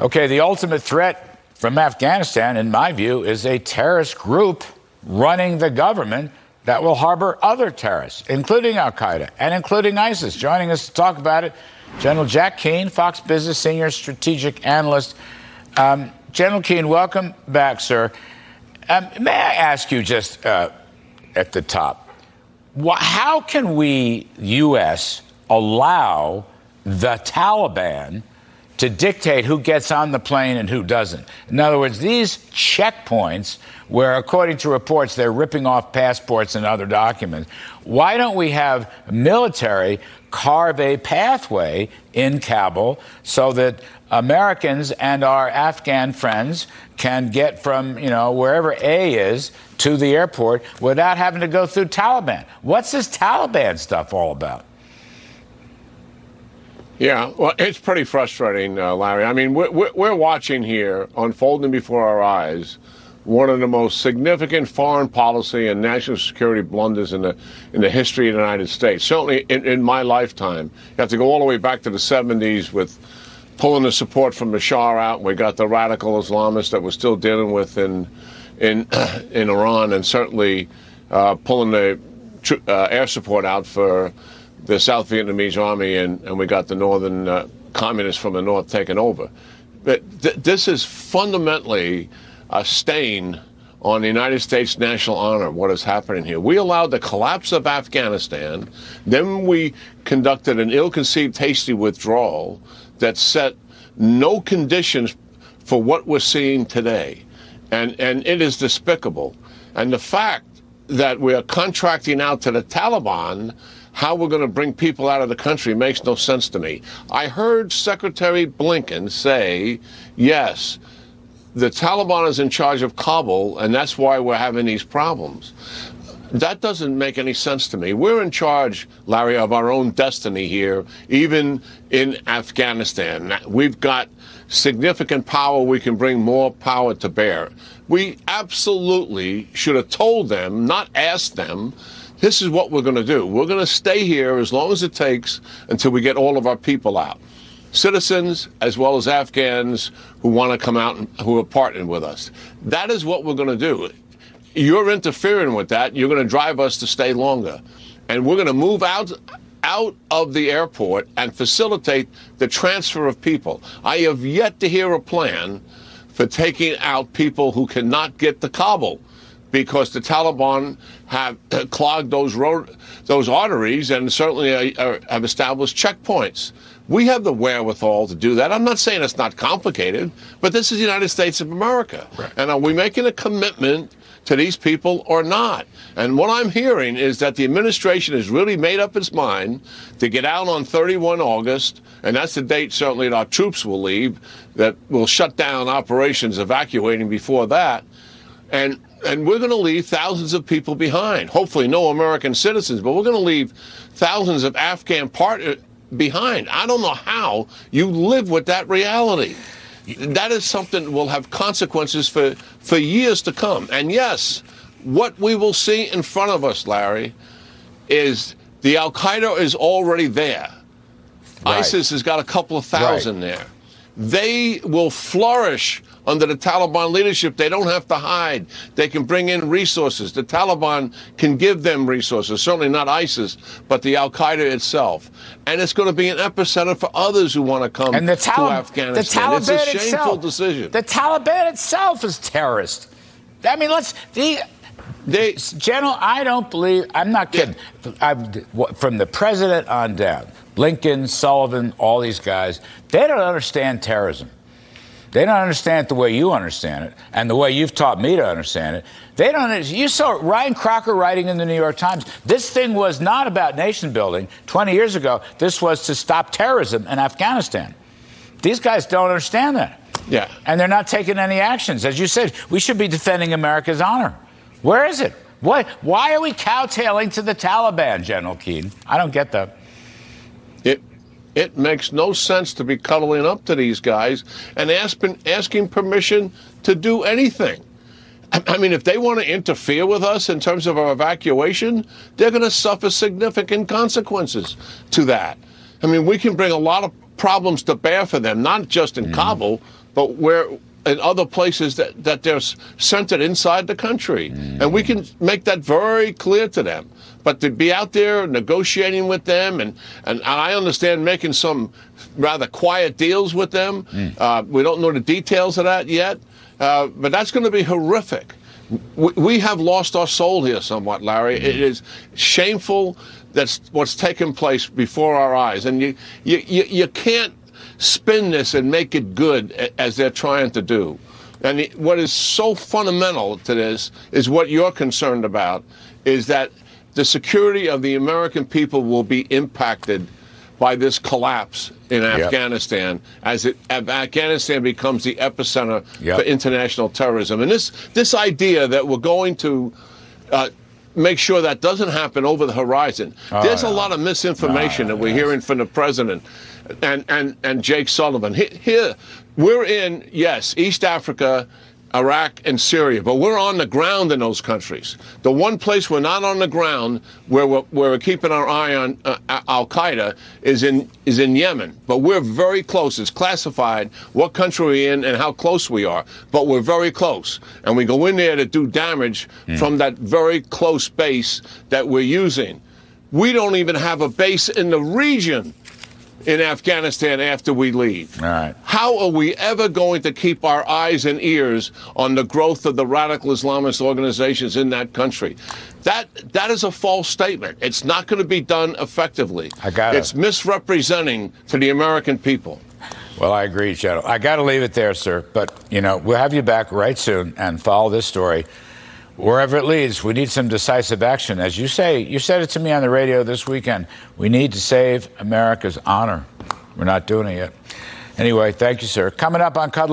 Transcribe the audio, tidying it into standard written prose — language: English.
Okay, the ultimate threat from Afghanistan, in my view, is a terrorist group running the government that will harbor other terrorists, including al-Qaeda and including ISIS. Joining us to talk about it, General Jack Keane, Fox Business Senior Strategic Analyst. General Keane, welcome back, sir. May I ask you just at the top, how can we, U.S., allow the Taliban to dictate who gets on the plane and who doesn't? In other words, these checkpoints where, according to reports, they're ripping off passports and other documents, why don't we have military carve a pathway in Kabul so that Americans and our Afghan friends can get from, wherever A is to the airport without having to go through Taliban? What's this Taliban stuff all about? Yeah, well, it's pretty frustrating, Larry. I mean, we're watching here, unfolding before our eyes, one of the most significant foreign policy and national security blunders in the history of the United States. Certainly in my lifetime. You have to go all the way back to the 70s with pulling the support from the Shah out. We got the radical Islamists that we're still dealing with in Iran, and certainly pulling the air support out for the South Vietnamese army, and we got the northern communists from the north taking over. But this is fundamentally a stain on the United States national honor, what is happening here. We allowed the collapse of Afghanistan, then we conducted an ill-conceived, hasty withdrawal that set no conditions for what we're seeing today. And it is despicable. And the fact that we are contracting out to the Taliban how we're going to bring people out of the country makes no sense to me. I heard Secretary Blinken say, yes, the Taliban is in charge of Kabul, and that's why we're having these problems. That doesn't make any sense to me. We're in charge, Larry, of our own destiny here, even in Afghanistan. We've got significant power. We can bring more power to bear. We absolutely should have told them, not asked them, this is what we're going to do. We're going to stay here as long as it takes until we get all of our people out. Citizens as well as Afghans who want to come out and who are partnering with us. That is what we're going to do. You're interfering with that. You're going to drive us to stay longer. And we're going to move out of the airport and facilitate the transfer of people. I have yet to hear a plan for taking out people who cannot get to Kabul, because the Taliban have clogged those arteries and certainly have established checkpoints. We have the wherewithal to do that. I'm not saying it's not complicated, but this is the United States of America. Right. And are we making a commitment to these people or not? And what I'm hearing is that the administration has really made up its mind to get out on 31 August, and that's the date certainly that our troops will leave, that will shut down operations evacuating before that. And we're going to leave thousands of people behind. Hopefully no American citizens, but we're going to leave thousands of Afghan partners behind. I don't know how you live with that reality. That is something that will have consequences for years to come. And yes, what we will see in front of us, Larry, is the al-Qaeda is already there. Right. ISIS has got a couple of thousand there. They will flourish under the Taliban leadership. They don't have to hide. They can bring in resources. The Taliban can give them resources, certainly not ISIS, but the al-Qaeda itself. And it's going to be an epicenter for others who want to come to Afghanistan. It's a shameful decision. The Taliban itself is terrorist. I mean, General, I don't believe, I'm not kidding. From the president on down, Blinken, Sullivan, all these guys, they don't understand terrorism. They don't understand it the way you understand it, and the way you've taught me to understand it. They don't. You saw Ryan Crocker writing in the New York Times, this thing was not about nation building 20 years ago. This was to stop terrorism in Afghanistan. These guys don't understand that. Yeah. And they're not taking any actions. As you said, we should be defending America's honor. Where is it? Why are we kowtailing to the Taliban, General Keane? I don't get that. It makes no sense to be cuddling up to these guys and asking permission to do anything. I mean, if they want to interfere with us in terms of our evacuation, they're going to suffer significant consequences to that. I mean, we can bring a lot of problems to bear for them, not just in Kabul, but where in other places that they're centered inside the country. And we can make that very clear to them. But to be out there negotiating with them, and I understand making some rather quiet deals with them. We don't know the details of that yet, but that's going to be horrific. We have lost our soul here somewhat, Larry. It is shameful that's what's taken place before our eyes. And you can't spin this and make it good as they're trying to do. And what is so fundamental to this is what you're concerned about, is that the security of the American people will be impacted by this collapse in Afghanistan, as Afghanistan becomes the epicenter for international terrorism. And this idea that we're going to make sure that doesn't happen over the horizon. There's a lot of misinformation that we're hearing from the president and Jake Sullivan. Here, we're in, yes, East Africa, Iraq, and Syria, but we're on the ground in those countries. The one place we're not on the ground, where we're keeping our eye on Al-Qaeda, is in Yemen. But we're very close. It's classified what country we're in and how close we are. But we're very close. And we go in there to do damage from that very close base that we're using. We don't even have a base in the region in Afghanistan after we leave. All right. How are we ever going to keep our eyes and ears on the growth of the radical Islamist organizations in that country? That is a false statement. It's not going to be done effectively. It's misrepresenting to the American people. Well, I agree, Shadow. I got to leave it there, sir. But, we'll have you back right soon and follow this story. Wherever it leads, we need some decisive action. As you say, you said it to me on the radio this weekend. We need to save America's honor. We're not doing it yet. Anyway, thank you, sir. Coming up on Kudlow.